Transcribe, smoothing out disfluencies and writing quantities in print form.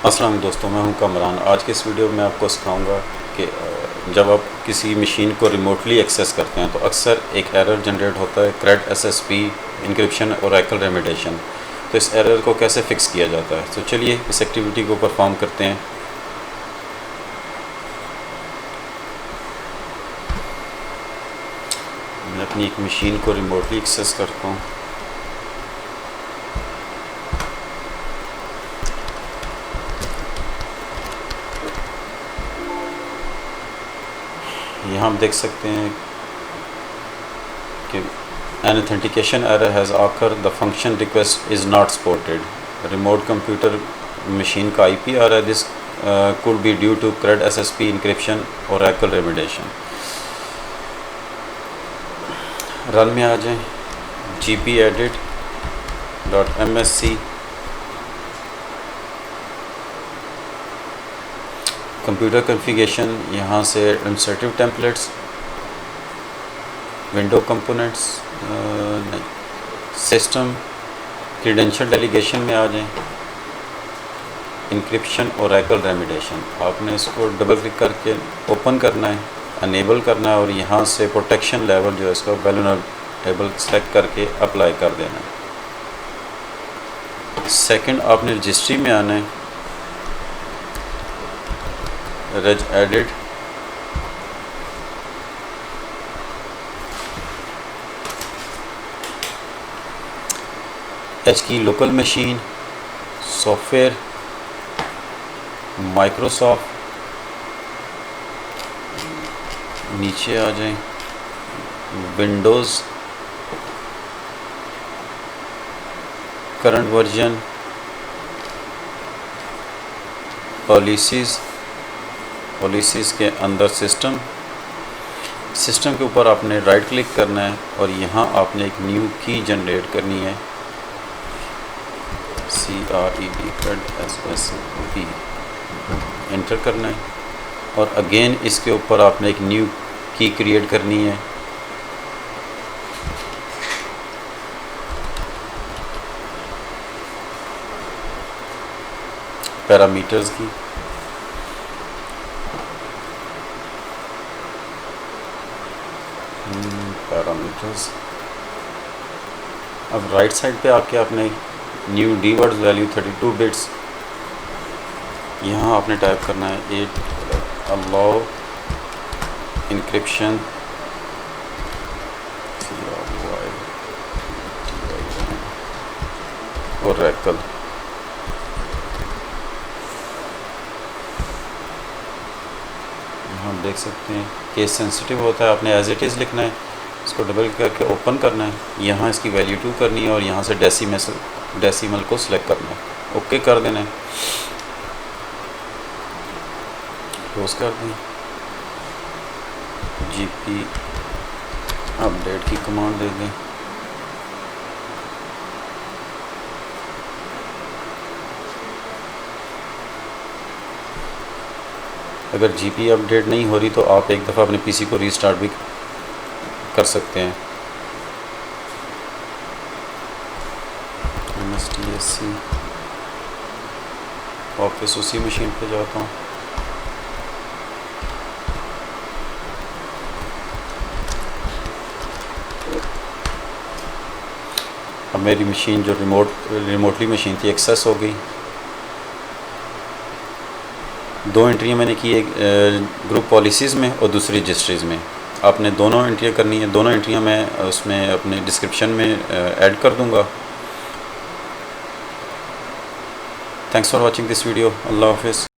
अस्सलाम दोस्तों, मैं हूं कमरान। आज के इस वीडियो में आपको सिखाऊंगा कि जब आप किसी मशीन को रिमोटली एक्सेस करते हैं तो अक्सर एक एरर जनरेट होता है, CRED SSP encryption oracle remediation. तो इस एरर को कैसे फिक्स किया जाता है, तो चलिए इस एक्टिविटी को परफॉर्म करते हैं। मैं अपनी एक मशीन को रिमोटली एक्सेस करता हूँ। यहाँ हम देख सकते हैं कि an authentication error has occurred, the function request is not supported। Remote computer machine का IP आ रहा है, this could be due to CRED SSP encryption oracle remediation। Run में आ जाएं, gpedit.msc कंप्यूटर कॉन्फ़िगरेशन, यहाँ से administrative templates, window components, system credential delegation में आ जाएं, encryption oracle remediation. आपने इसको डबल क्लिक करके ओपन करना है, अनेबल करना है और यहाँ से प्रोटेक्शन लेवल जो है इसका वैल्यूएबल सेलेक्ट करके अप्लाई कर देना है। सेकंड, आपने रजिस्ट्री में आना है, reg edit, एच की लोकल मशीन, सॉफ्टवेयर, माइक्रोसॉफ्ट, नीचे आ जाएं, विंडोज़, करंट वर्जन, पॉलिसीज़ के अंदर सिस्टम के ऊपर आपने राइट क्लिक करना है और यहाँ आपने एक न्यू की जनरेट करनी है, CRED SSP एंटर करना है और अगेन इसके ऊपर आपने एक न्यू की क्रिएट करनी है। पैरामीटर्स की पैरामीटर्स। अब राइट साइड पे आके आपने न्यू डी-वर्ड वैल्यू 32 बिट्स, यहाँ आपने टाइप करना है 8 अलाउ इंक्रिप्शन ओरेकल। हम देख सकते हैं केस सेंसिटिव होता है, आपने एज इट इज़ लिखना है, इसको डबल करके ओपन करना है, यहाँ इसकी वैल्यू 2 करनी है और यहाँ से डेसिमल को सिलेक्ट करना है, ओके कर देना है, क्लोज कर दें। GP अपडेट की कमांड दे दें। अगर GP अपडेट नहीं हो रही तो आप एक दफ़ा अपने PC को रीस्टार्ट भी कर सकते हैं। MSTSC वापस उसी मशीन पे जाता हूँ, अब मेरी मशीन जो रिमोटली मशीन थी एक्सेस हो गई। 2 एंट्रियाँ मैंने की, एक ग्रुप पॉलिसीज़ में और दूसरी रजिस्ट्रीज़ में। आपने दोनों एंट्रियाँ करनी है, दोनों एंट्रियाँ मैं उसमें अपने डिस्क्रिप्शन में ऐड कर दूँगा। Thanks for watching this video. अल्लाह हाफिज़।